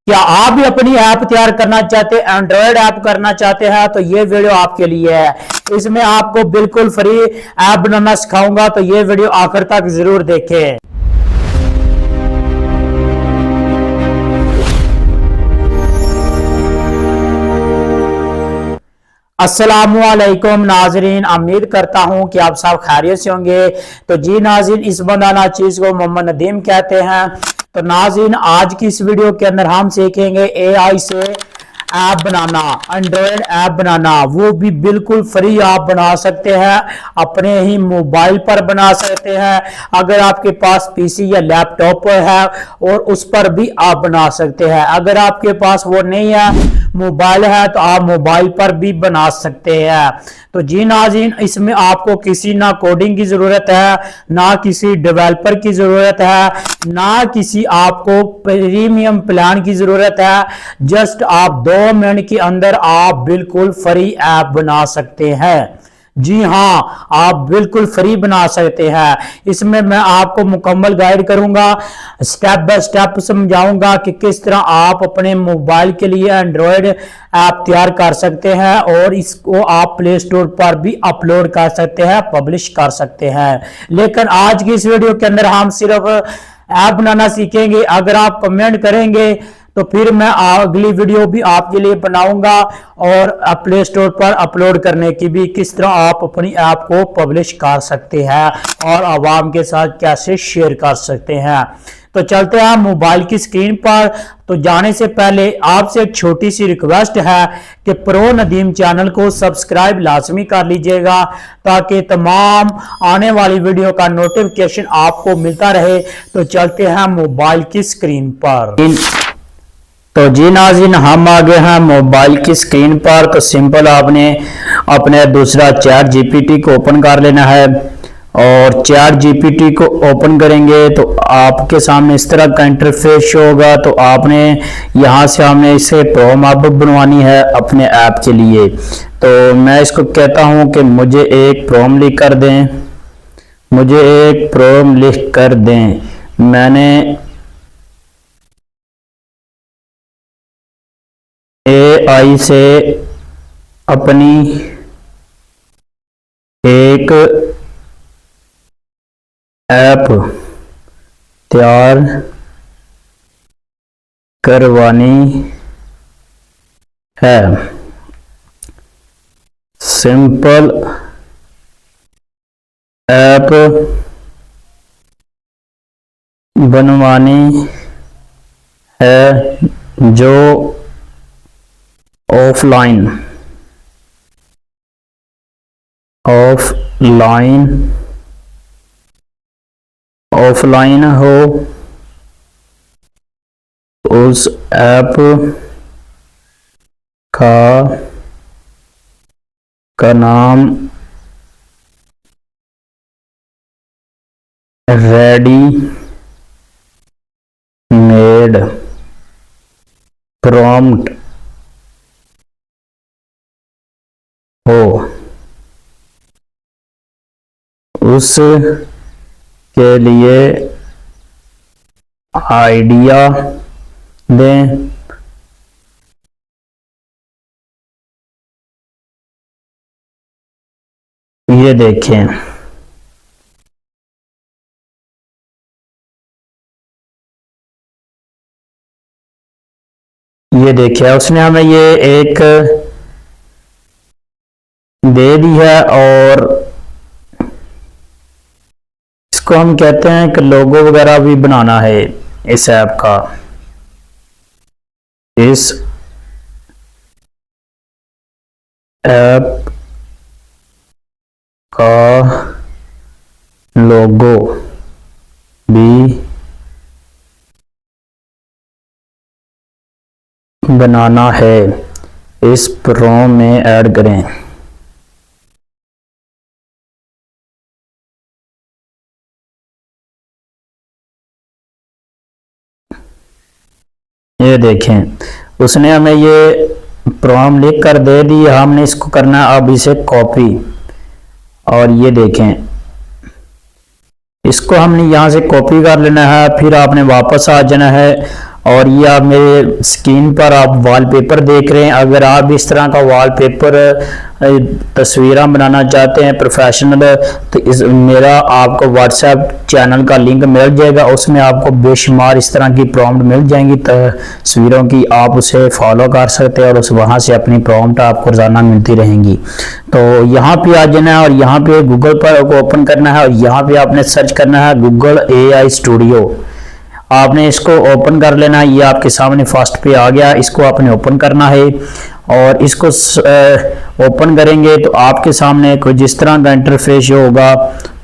क्या आप भी अपनी ऐप तैयार करना चाहते हैं, एंड्रॉयड ऐप करना चाहते हैं, तो ये वीडियो आपके लिए है। इसमें आपको बिल्कुल फ्री ऐप बनाना सिखाऊंगा, तो ये वीडियो आखिर तक जरूर देखें। अस्सलामुअलैकुम नाजरीन, उम्मीद करता हूं कि आप सब खैरियत से होंगे। तो जी नाजरीन, इस बनाना चीज को मोहम्मद नदीम कहते हैं। तो नाजरीन, आज की इस वीडियो के अंदर हम सीखेंगे एआई से ऐप बनाना, एंड्रॉयड ऐप बनाना, वो भी बिल्कुल फ्री आप बना सकते हैं, अपने ही मोबाइल पर बना सकते हैं। अगर आपके पास पीसी या लैपटॉप है और उस पर भी आप बना सकते हैं। अगर आपके पास वो नहीं है, मोबाइल है, तो आप मोबाइल पर भी बना सकते हैं। तो जी नाज़रीन, इसमें आपको किसी ना कोडिंग की जरूरत है, ना किसी डेवलपर की जरूरत है, ना किसी आपको प्रीमियम प्लान की जरूरत है। जस्ट आप 2 मिनट के अंदर आप बिल्कुल फ्री ऐप बना सकते हैं। जी हाँ, आप बिल्कुल फ्री बना सकते हैं। इसमें मैं आपको मुकम्मल गाइड करूंगा, स्टेप बाय स्टेप समझाऊंगा कि किस तरह आप अपने मोबाइल के लिए एंड्रॉयड ऐप तैयार कर सकते हैं और इसको आप प्ले स्टोर पर भी अपलोड कर सकते हैं, पब्लिश कर सकते हैं। लेकिन आज की इस वीडियो के अंदर हम सिर्फ ऐप बनाना सीखेंगे। अगर आप कमेंट करेंगे तो फिर मैं अगली वीडियो भी आपके लिए बनाऊंगा और प्ले स्टोर पर अपलोड करने की भी, किस तरह आप अपनी ऐप को पब्लिश कर सकते हैं और आवाम के साथ कैसे शेयर कर सकते हैं। तो चलते हैं मोबाइल की स्क्रीन पर। तो जाने से पहले आपसे एक छोटी सी रिक्वेस्ट है कि प्रो नदीम चैनल को सब्सक्राइब लाजमी कर लीजिएगा, ताकि तमाम आने वाली वीडियो का नोटिफिकेशन आपको मिलता रहे। तो चलते हैं मोबाइल की स्क्रीन पर। तो जी नाज़रीन, हम आ गए हैं मोबाइल की स्क्रीन पर। तो सिंपल आपने अपने दूसरा चैट जीपीटी को ओपन कर लेना है और चैट जीपीटी को ओपन करेंगे तो आपके सामने इस तरह का इंटरफेस होगा। तो आपने यहाँ से हमने इसे प्रोम ऐप बनवानी है अपने ऐप के लिए। तो मैं इसको कहता हूँ कि मुझे एक प्रोम लिख कर दें, मुझे एक प्रोम लिख कर दें। मैंने एआई से अपनी एक ऐप तैयार करवानी है, सिंपल ऐप बनवानी है जो ऑफलाइन हो। उस ऐप का नाम रेडी मेड प्रॉम्प्ट हो। उस के लिए आइडिया दें। ये देखें, ये देखिए उसने हमें ये एक दे दी है और इसको हम कहते हैं कि लोगो वगैरह भी बनाना है इस ऐप का। इस ऐप का लोगो भी बनाना है, इस प्रोम में ऐड करें। ये देखें, उसने हमें ये प्रोम लिख कर दे दी, हमने इसको करना है अब इसे कॉपी। और ये देखें, इसको हमने यहाँ से कॉपी कर लेना है, फिर आपने वापस आ जाना है और ये आप मेरे स्क्रीन पर आप वॉलपेपर देख रहे हैं। अगर आप इस तरह का वॉलपेपर तस्वीरें बनाना चाहते हैं प्रोफेशनल, तो इस मेरा आपको व्हाट्सएप चैनल का लिंक मिल जाएगा, उसमें आपको बेशुमार इस तरह की प्रॉम्प्ट मिल जाएंगी तस्वीरों की, आप उसे फॉलो कर सकते हैं और उस वहाँ से अपनी प्रॉम्प्ट आपको रोजाना मिलती रहेंगी। तो यहाँ पे आ जाना है और यहाँ पे गूगल पर ओपन करना है और यहाँ पे आपने सर्च करना है गूगल AI स्टूडियो। आपने इसको ओपन कर लेना है, ये आपके सामने फर्स्ट पे आ गया, इसको आपने ओपन करना है और इसको ओपन करेंगे तो आपके सामने कुछ इस तरह का इंटरफेस होगा।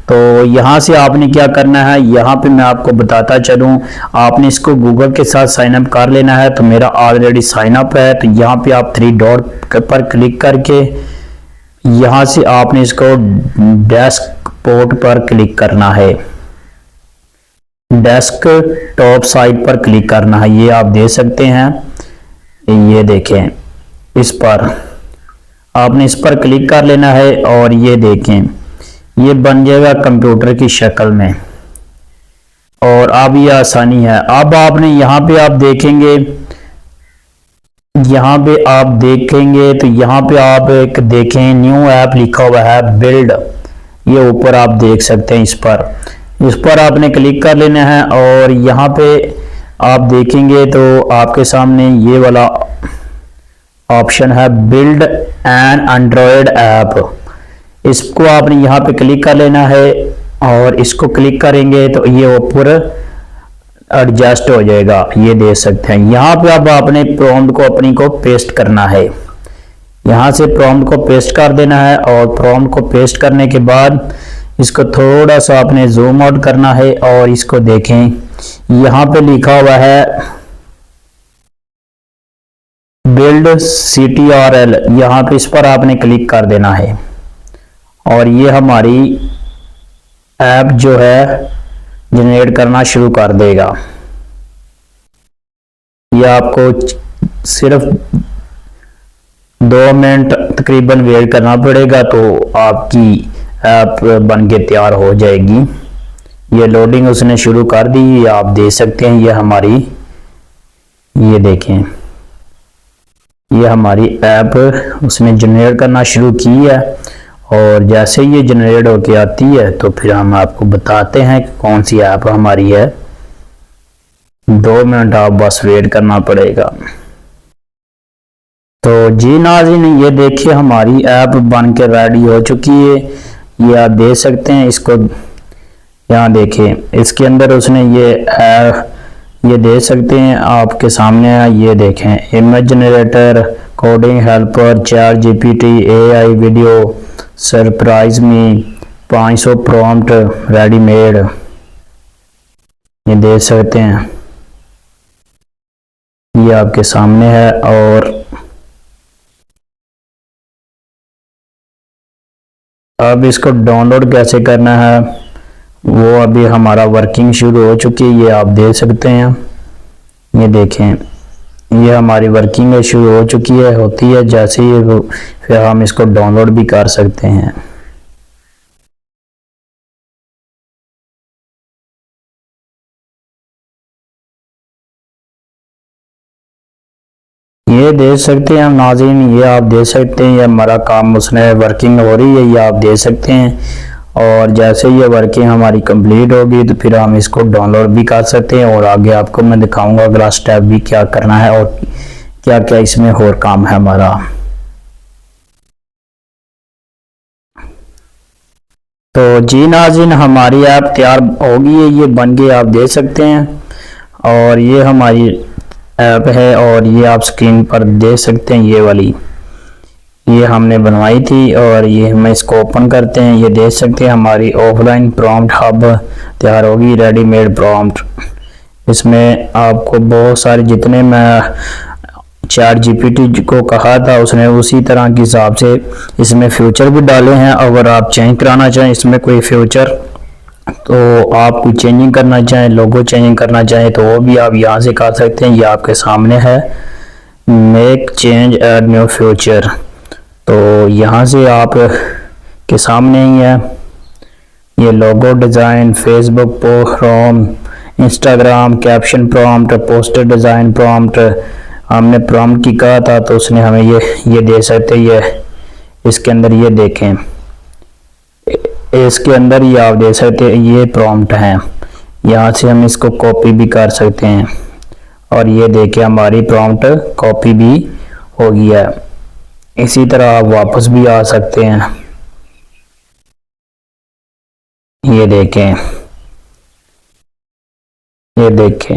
तो यहाँ से आपने क्या करना है, यहाँ पे मैं आपको बताता चलूँ, आपने इसको गूगल के साथ साइन अप कर लेना है। तो मेरा ऑलरेडी साइन अप है, तो यहाँ पे आप 3 डॉट पर क्लिक करके यहाँ से आपने इसको डेस्कटॉप पर क्लिक करना है, डेस्कटॉप साइट पर क्लिक करना है। ये आप दे सकते हैं, ये देखें, इस पर आपने इस पर क्लिक कर लेना है और ये देखें ये बन जाएगा कंप्यूटर की शक्ल में। और अब ये आसानी है। अब आपने यहाँ पे आप देखेंगे, यहाँ पे आप देखेंगे तो यहाँ पे आप एक देखें न्यू ऐप लिखा हुआ है बिल्ड, ये ऊपर आप देख सकते हैं। इस पर आपने क्लिक कर लेना है और यहाँ पे आप देखेंगे तो आपके सामने ये वाला ऑप्शन है बिल्ड एन एंड्रॉयड ऐप, इसको आपने यहाँ पे क्लिक कर लेना है और इसको क्लिक करेंगे तो ये ऊपर एडजस्ट हो जाएगा, ये देख सकते हैं। यहाँ पे अब आपने प्रॉम्प्ट को अपनी को पेस्ट करना है, यहाँ से प्रॉम्प्ट को पेस्ट कर देना है और प्रॉम्प्ट को पेस्ट करने के बाद इसको थोड़ा सा आपने जूम आउट करना है और इसको देखें, यहाँ पे लिखा हुआ है बिल्ड CTRL, यहाँ पे इस पर आपने क्लिक कर देना है और ये हमारी ऐप जो है जनरेट करना शुरू कर देगा। ये आपको सिर्फ 2 मिनट तकरीबन वेट करना पड़ेगा तो आपकी ऐप बन के तैयार हो जाएगी। ये लोडिंग उसने शुरू कर दी, ये आप देख सकते हैं। ये हमारी, ये देखें, ये हमारी ऐप उसने जनरेट करना शुरू की है और जैसे ये जनरेट होके आती है तो फिर हम आपको बताते हैं कि कौन सी ऐप हमारी है। 2 मिनट आप बस वेट करना पड़ेगा। तो जी नाज़रीन, ये देखिए हमारी ऐप बन के रेडी हो चुकी है, ये आप देख सकते हैं। इसको यहाँ देखें, इसके अंदर उसने ये देख सकते हैं आपके सामने है, ये देखें image generator, coding helper, chat GPT, AI video, surprise me, 500 prompt readymade, ये देख सकते हैं, ये आपके सामने है। और अब इसको डाउनलोड कैसे करना है वो अभी हमारा वर्किंग शुरू हो चुकी है, ये आप देख सकते हैं। ये देखें, ये हमारी वर्किंग शुरू हो चुकी है, होती है जैसे ही फिर हम इसको डाउनलोड भी कर सकते हैं। ये देख सकते हैं हम नाज़रीन, ये आप देख सकते हैं, ये हमारा काम उसने वर्किंग हो रही है, ये आप देख सकते हैं। और जैसे ये वर्किंग हमारी कंप्लीट होगी तो फिर हम इसको डाउनलोड भी कर सकते हैं और आगे आपको मैं दिखाऊंगा अगला स्टेप भी क्या करना है और क्या क्या इसमें और काम है हमारा। तो जी नाज़रीन, हमारी ऐप तैयार होगी है, ये बन गई, आप देख सकते हैं। और ये हमारी ऐप है और ये आप स्क्रीन पर देख सकते हैं, ये वाली ये हमने बनवाई थी। और ये हम इसको ओपन करते हैं, ये देख सकते हैं हमारी ऑफलाइन प्रॉम्प्ट हब तैयार होगी, रेडीमेड प्रॉम्प्ट। इसमें आपको बहुत सारे, जितने मैं चैट GPT को कहा था उसने उसी तरह के हिसाब से इसमें फ्यूचर भी डाले हैं। अगर आप चेंज कराना चाहें इसमें कोई फ्यूचर, तो आप कोई चेंजिंग करना चाहें, लोगो चेंजिंग करना चाहें तो वो भी आप यहाँ से कर सकते हैं। ये आपके सामने है, make change and new future. तो यहाँ से आप के सामने ही है, ये logo design, Facebook, Chrome, Instagram caption prompt, poster design prompt. हमने प्रॉम्प्ट की कहा था तो उसने हमें ये दे सकते, ये इसके अंदर ये देखें, इसके अंदर ये आप दे सकते हैं, ये प्रॉम्प्ट हैं। यहाँ से हम इसको कॉपी भी कर सकते हैं और ये देखिए हमारी प्रॉम्प्ट कॉपी भी हो गया है। इसी तरह आप वापस भी आ सकते हैं। ये देखें, ये देखें,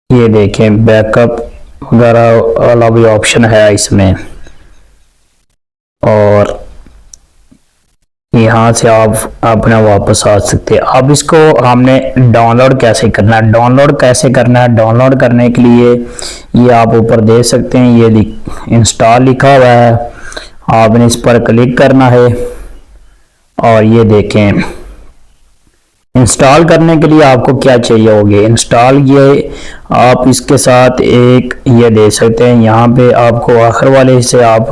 ये देखें बैकअप वगैरह वाला भी ऑप्शन है इसमें। और यहाँ से आप अपना वापस आ सकते हैं। अब इसको हमने डाउनलोड कैसे करना है, डाउनलोड करने के लिए ये आप ऊपर देख सकते हैं, ये इंस्टॉल लिखा हुआ है, आपने इस पर क्लिक करना है। और ये देखें, इंस्टॉल करने के लिए आपको क्या चाहिए होगी, इंस्टॉल ये आप इसके साथ एक ये दे सकते हैं, यहाँ पे आपको आखिर वाले हिस्से आप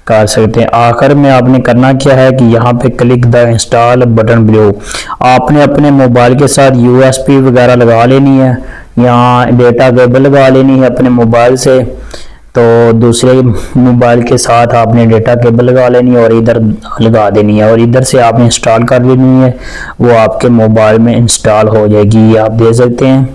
कर सकते हैं। आखिर में आपने करना क्या है कि यहाँ पे click the install button below, आपने अपने मोबाइल के साथ यूएसबी वगैरह लगा लेनी है, यहाँ डेटा केबल लगा लेनी है अपने मोबाइल से, तो दूसरे मोबाइल के साथ आपने डेटा केबल लगा लेनी है और इधर लगा देनी है और इधर से आपने इंस्टॉल कर लेनी है, वो आपके मोबाइल में इंस्टॉल हो जाएगी। ये आप देख सकते हैं,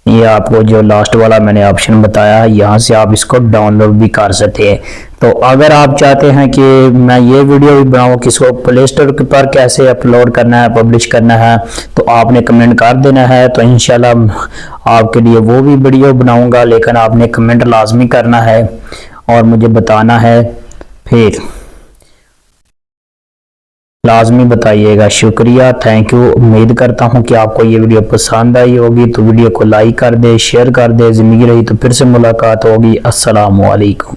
ये आपको जो लास्ट वाला मैंने ऑप्शन बताया है, यहाँ से आप इसको डाउनलोड भी कर सकते हैं। तो अगर आप चाहते हैं कि मैं ये वीडियो भी बनाऊँ किसको प्ले स्टोर पर कैसे अपलोड करना है, पब्लिश करना है, तो आपने कमेंट कर देना है, तो इंशाल्लाह आपके लिए वो भी वीडियो बनाऊंगा। लेकिन आपने कमेंट लाजमी करना है और मुझे बताना है, फिर लाजमी बताइएगा। शुक्रिया, थैंक यू। उम्मीद करता हूँ कि आपको ये वीडियो पसंद आई होगी, तो वीडियो को लाइक कर दे, शेयर कर दे। ज़िंदगी रही तो फिर से मुलाकात होगी। अस्सलामु अलैकुम।